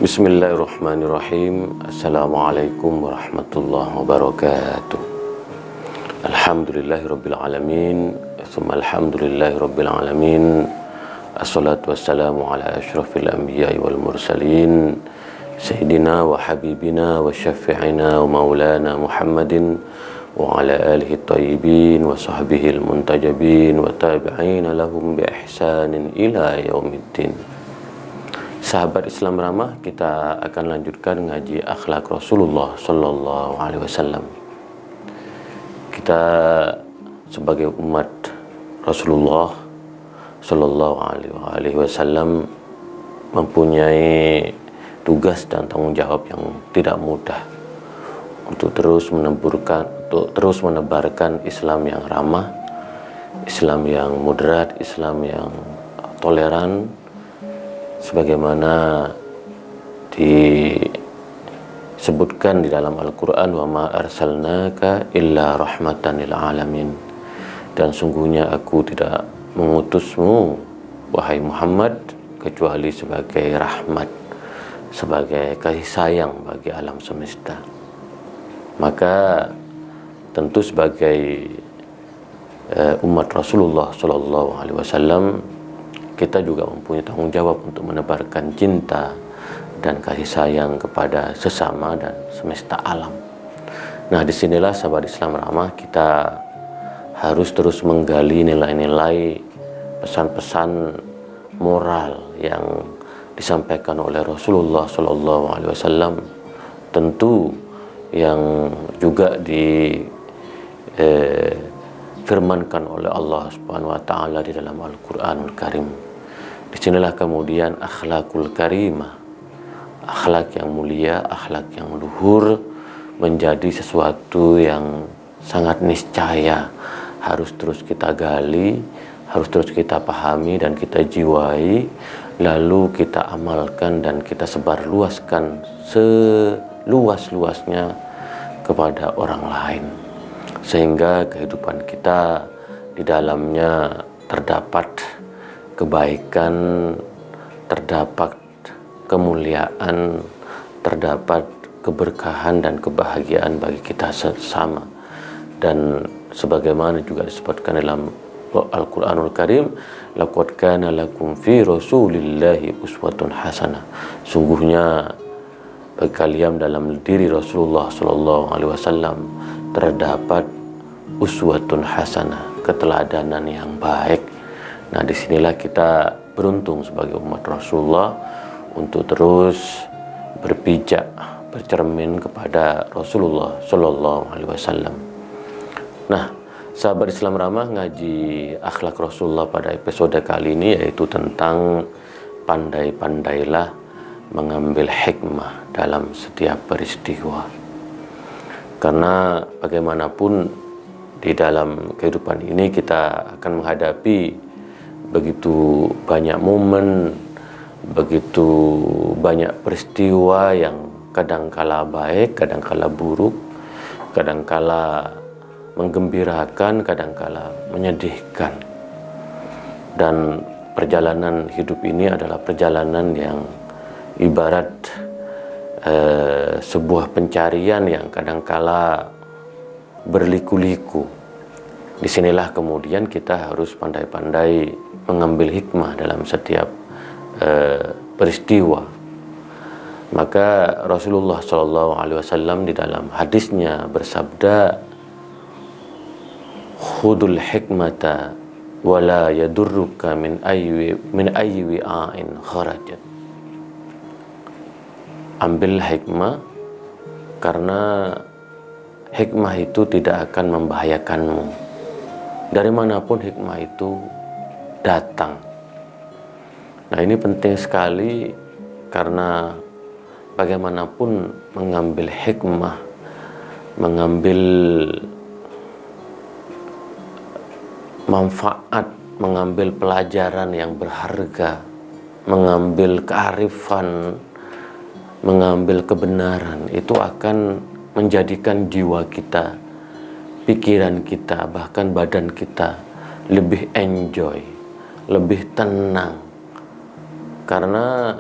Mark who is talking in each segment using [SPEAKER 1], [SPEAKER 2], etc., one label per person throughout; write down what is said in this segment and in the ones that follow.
[SPEAKER 1] Bismillahirrahmanirrahim. Assalamualaikum warahmatullahi wabarakatuh. Alhamdulillahirabbil alamin. Tsumma alhamdulillahirabbil alamin. Assalatu wassalamu ala asyrafil anbiya'i wal mursalin sayyidina wa habibina wa syafi'ina wa maulana Muhammadin wa ala alihi thayyibin wa sahbihi al-muntajabin wa tabi'ina lahum bi ihsanin ila yaumiddin. Sahabat Islam Ramah, kita akan lanjutkan ngaji akhlak Rasulullah Sallallahu Alaihi Wasallam. Kita sebagai umat Rasulullah Sallallahu Alaihi Wasallam mempunyai tugas dan tanggung jawab yang tidak mudah untuk terus menebarkan Islam yang ramah, Islam yang moderat, Islam yang toleran, sebagaimana disebutkan di dalam Al-Quran, wa ma arsalnaka illa rahmatan lil alamin, dan sungguhnya aku tidak mengutusmu wahai Muhammad kecuali sebagai rahmat, sebagai kasih sayang bagi alam semesta. Maka tentu sebagai umat Rasulullah Sallallahu Alaihi Wasallam, kita juga mempunyai tanggung jawab untuk menebarkan cinta dan kasih sayang kepada sesama dan semesta alam. Nah, disinilah sahabat Islam Ramah, kita harus terus menggali nilai-nilai, pesan-pesan moral yang disampaikan oleh Rasulullah Sallallahu Alaihi Wasallam, tentu yang juga firmankan oleh Allah Subhanahu wa taala di dalam Al-Qur'anul Karim. Disinilah kemudian akhlakul karimah, akhlak yang mulia, akhlak yang luhur, menjadi sesuatu yang sangat niscaya harus terus kita gali, harus terus kita pahami dan kita jiwai, lalu kita amalkan dan kita sebarluaskan seluas-luasnya kepada orang lain, sehingga kehidupan kita di dalamnya terdapat kebaikan, terdapat kemuliaan, terdapat keberkahan dan kebahagiaan bagi kita sesama. Dan sebagaimana juga disebutkan dalam Al-Quranul Karim, laqad kana lakum fi rasulillahi uswatun hasanah, sungguhnya bagi kalian dalam diri Rasulullah Sallallahu Alaihi Wasallam terdapat uswatun hasanah, keteladanan yang baik. Nah, disinilah kita beruntung sebagai umat Rasulullah untuk terus berpijak, bercermin kepada Rasulullah Sallallahu Alaihi Wasallam. Nah, sahabat Islam Ramah, ngaji akhlak Rasulullah pada episode kali ini yaitu tentang pandai-pandailah mengambil hikmah dalam setiap peristiwa. Karena bagaimanapun di dalam kehidupan ini kita akan menghadapi begitu banyak momen, begitu banyak peristiwa yang kadangkala baik, kadangkala buruk, kadangkala menggembirakan, kadangkala menyedihkan. Dan perjalanan hidup ini adalah perjalanan yang ibarat sebuah pencarian yang kadangkala berliku-liku. Disinilah kemudian kita harus pandai-pandai mengambil hikmah dalam setiap peristiwa. Maka Rasulullah Sallallahu Alaihi Wasallam di dalam hadisnya bersabda, khudul hikmata wala yadurruka min ayyi wi'ain kharajat. Ambil hikmah, karena hikmah itu tidak akan membahayakanmu dari manapun hikmah itu datang. Nah, ini penting sekali, karena bagaimanapun mengambil hikmah, mengambil manfaat, mengambil pelajaran yang berharga, mengambil kearifan, mengambil kebenaran, itu akan menjadikan jiwa kita, pikiran kita, bahkan badan kita lebih enjoy, lebih tenang. Karena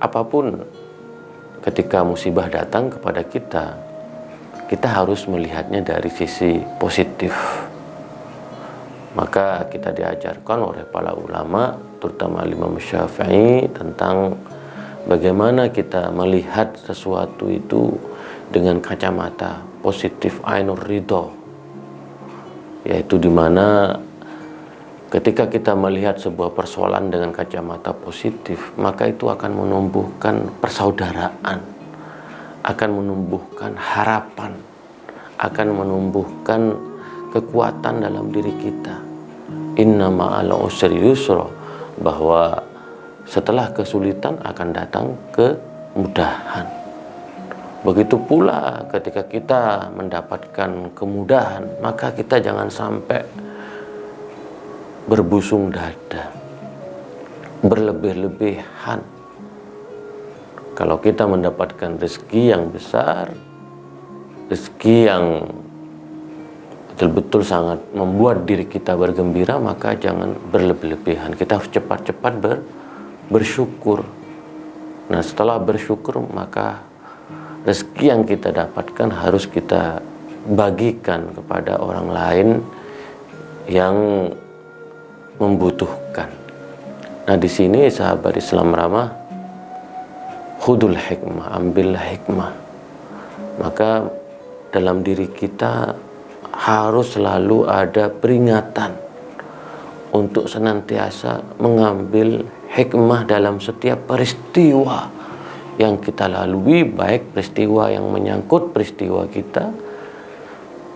[SPEAKER 1] apapun ketika musibah datang kepada kita, kita harus melihatnya dari sisi positif. Maka kita diajarkan oleh para ulama, terutama Imam Syafi'i, tentang bagaimana kita melihat sesuatu itu dengan kacamata positif, ainur ridho, yaitu dimana ketika kita melihat sebuah persoalan dengan kacamata positif, maka itu akan menumbuhkan persaudaraan, akan menumbuhkan harapan, akan menumbuhkan kekuatan dalam diri kita. Inna ma'al usri yusra, bahwa setelah kesulitan akan datang kemudahan. Begitu pula ketika kita mendapatkan kemudahan, maka kita jangan sampai berbusung dada, berlebih-lebihan. Kalau kita mendapatkan rezeki yang besar, rezeki yang betul-betul sangat membuat diri kita bergembira, maka jangan berlebih-lebihan. Kita harus cepat-cepat bersyukur. Nah, setelah bersyukur, maka rezeki yang kita dapatkan harus kita bagikan kepada orang lain yang membutuhkan. Nah, di sini sahabat Islam ramah, khudul hikmah, ambillah hikmah. Maka dalam diri kita harus selalu ada peringatan untuk senantiasa mengambil hikmah dalam setiap peristiwa yang kita lalui, baik peristiwa yang menyangkut peristiwa kita,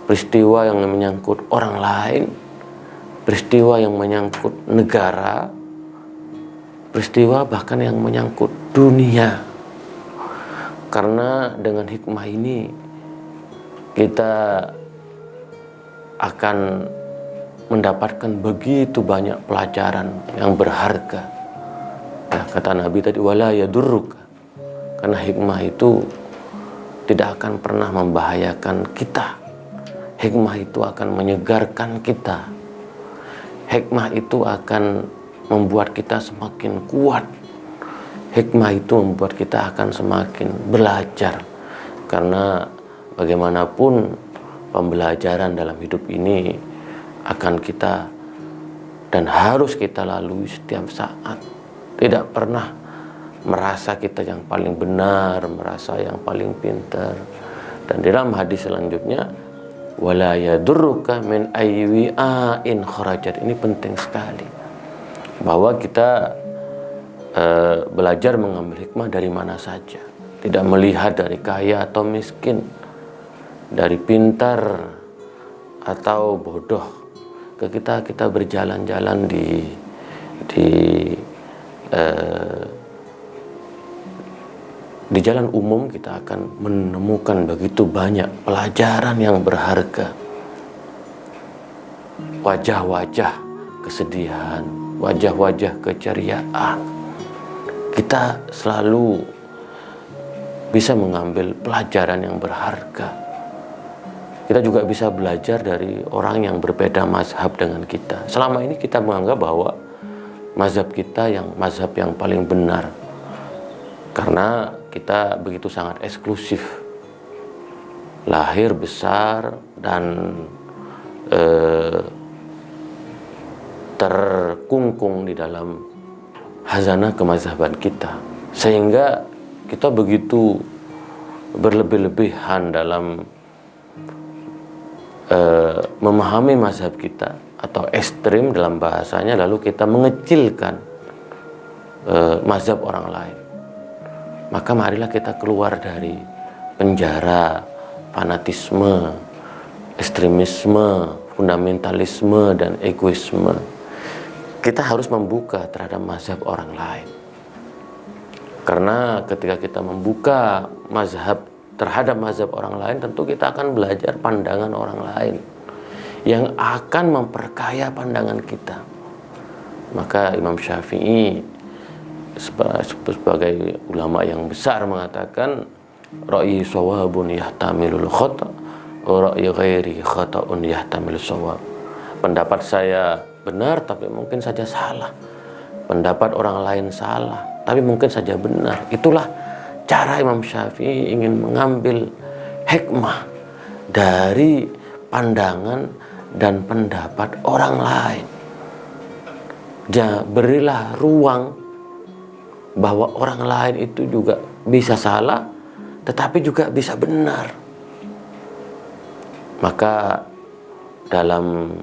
[SPEAKER 1] peristiwa yang menyangkut orang lain, peristiwa yang menyangkut negara, peristiwa bahkan yang menyangkut dunia. Karena dengan hikmah ini kita akan mendapatkan begitu banyak pelajaran yang berharga. Ya, kata Nabi tadi, wala yadurruka, karena hikmah itu tidak akan pernah membahayakan kita. Hikmah itu akan menyegarkan kita. Hikmah itu akan membuat kita semakin kuat. Hikmah itu membuat kita akan semakin belajar. Karena bagaimanapun pembelajaran dalam hidup ini akan kita dan harus kita lalui setiap saat. Tidak pernah merasa kita yang paling benar, merasa yang paling pintar. Dan dalam hadis selanjutnya, wala yadurruka min aywi'ain kharajat. Ini penting sekali, bahwa kita belajar mengambil hikmah dari mana saja, tidak melihat dari kaya atau miskin, dari pintar atau bodoh. Kita berjalan-jalan di jalan umum, kita akan menemukan begitu banyak pelajaran yang berharga. Wajah-wajah kesedihan, wajah-wajah keceriaan. Kita selalu bisa mengambil pelajaran yang berharga. Kita juga bisa belajar dari orang yang berbeda mazhab dengan kita. Selama ini kita menganggap bahwa mazhab kita mazhab yang paling benar, karena kita begitu sangat eksklusif, lahir besar dan terkungkung di dalam hazanah kemazhaban kita, sehingga kita begitu berlebih-lebihan dalam memahami mazhab kita, atau ekstrim dalam bahasanya, lalu kita mengecilkan mazhab orang lain. Maka marilah kita keluar dari penjara fanatisme, ekstremisme, fundamentalisme, dan egoisme. Kita harus membuka terhadap mazhab orang lain. Karena ketika kita membuka mazhab terhadap mazhab orang lain, tentu kita akan belajar pandangan orang lain yang akan memperkaya pandangan kita. Maka Imam Syafi'i sebagai ulama yang besar mengatakan, ra'yi shawabun yahtamilul khata' wa ra'yi ghairi khata'un yahtamilus shawab. Pendapat saya benar tapi mungkin saja salah. Pendapat orang lain salah tapi mungkin saja benar. Itulah cara Imam Syafi'i ingin mengambil hikmah dari pandangan dan pendapat orang lain. Berilah ruang bahwa orang lain itu juga bisa salah, tetapi juga bisa benar. Maka dalam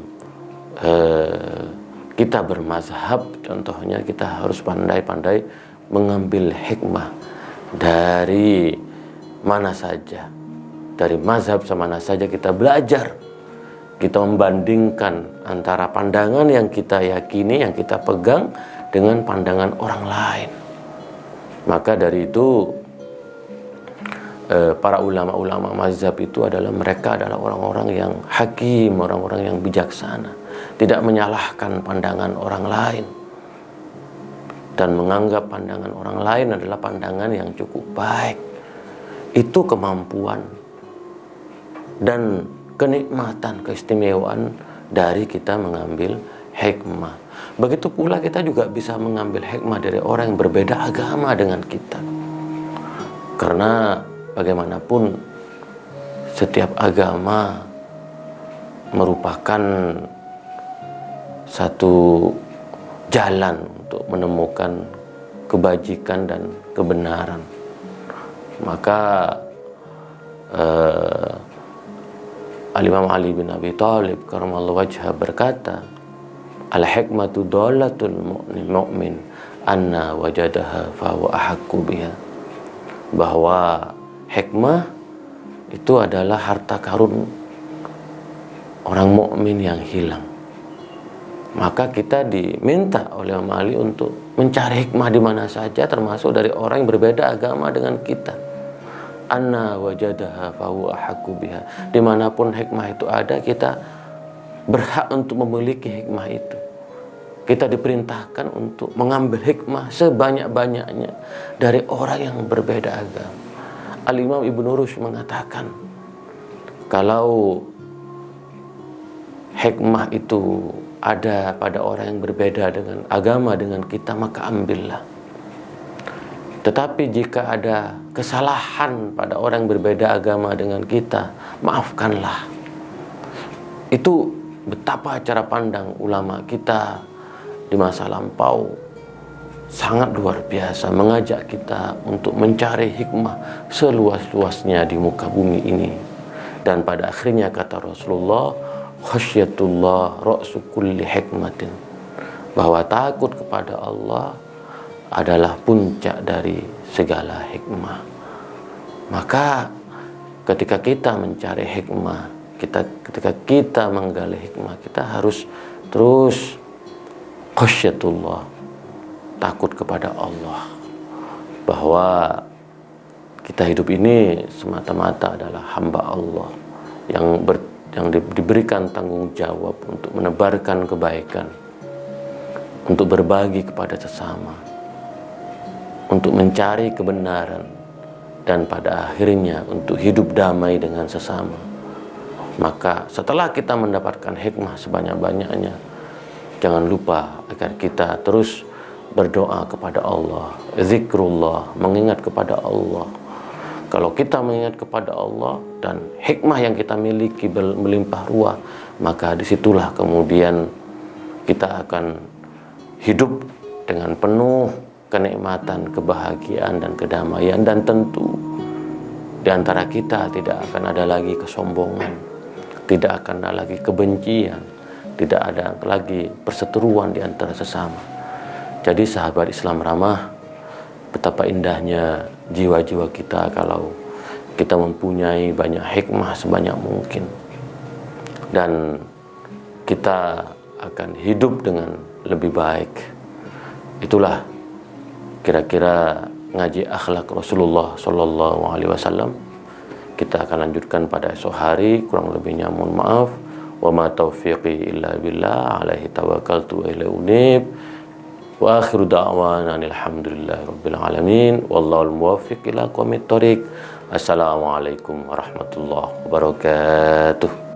[SPEAKER 1] kita bermazhab, contohnya kita harus pandai-pandai mengambil hikmah dari mana saja, dari mazhab semana saja kita belajar. Kita membandingkan antara pandangan yang kita yakini, yang kita pegang, dengan pandangan orang lain. Maka dari itu para ulama-ulama mazhab itu mereka adalah orang-orang yang hakim, orang-orang yang bijaksana, tidak menyalahkan pandangan orang lain dan menganggap pandangan orang lain adalah pandangan yang cukup baik. Itu kemampuan dan kenikmatan, keistimewaan dari kita mengambil hikmah. Begitu pula kita juga bisa mengambil hikmah dari orang yang berbeda agama dengan kita. Karena bagaimanapun setiap agama merupakan satu jalan untuk menemukan kebajikan dan kebenaran. Maka Al-Imam Ali bin Abi Thalib karramallahu wajhah berkata, al-hikmatu dhalatul mu'min anna wajadaha fa huwa ahaqqu biha. Bahwa hikmah itu adalah harta karun orang mukmin yang hilang. Maka kita diminta oleh Imam Ali untuk mencari hikmah di mana saja, termasuk dari orang yang berbeda agama dengan kita. Anna wajadaha fa huwa ahaqqu biha. Dimanapun hikmah itu ada, kita berhak untuk memiliki hikmah itu. Kita diperintahkan untuk mengambil hikmah sebanyak-banyaknya dari orang yang berbeda agama. Al-Imam Ibnu Rushd mengatakan, kalau hikmah itu ada pada orang yang berbeda dengan agama dengan kita, maka ambillah. Tetapi jika ada kesalahan pada orang yang berbeda agama dengan kita, maafkanlah. Itu betapa cara pandang ulama kita di masa lampau sangat luar biasa, mengajak kita untuk mencari hikmah seluas-luasnya di muka bumi ini. Dan pada akhirnya kata Rasulullah, khasyatullah ra'su kulli hikmatin, bahwa takut kepada Allah adalah puncak dari segala hikmah. Maka ketika kita mencari hikmah, ketika kita menggali hikmah, kita harus terus khasyatullah, takut kepada Allah, bahwa kita hidup ini semata-mata adalah hamba Allah yang diberikan tanggung jawab untuk menebarkan kebaikan, untuk berbagi kepada sesama, untuk mencari kebenaran, dan pada akhirnya untuk hidup damai dengan sesama. Maka setelah kita mendapatkan hikmah sebanyak-banyaknya, jangan lupa agar kita terus berdoa kepada Allah, zikrullah, mengingat kepada Allah. Kalau kita mengingat kepada Allah dan hikmah yang kita miliki melimpah ruah, maka disitulah kemudian kita akan hidup dengan penuh kenikmatan, kebahagiaan, dan kedamaian. Dan tentu di antara kita tidak akan ada lagi kesombongan, tidak akan ada lagi kebencian, tidak ada lagi perseteruan di antara sesama. Jadi sahabat Islam ramah, betapa indahnya jiwa-jiwa kita kalau kita mempunyai banyak hikmah sebanyak mungkin, dan kita akan hidup dengan lebih baik. Itulah kira-kira ngaji akhlak Rasulullah Sallallahu Alaihi Wasallam. Kita akan lanjutkan pada esok hari, kurang lebihnya mohon maaf. Wa ma taufiqi illa billah, alaihi tawakkaltu wa ilaihi unib. Wa akhiru da'wana alhamdulillahi rabbil alamin, wallahul muwaffiq ila aqwamit thoriq. Assalamualaikum warahmatullahi wabarakatuh.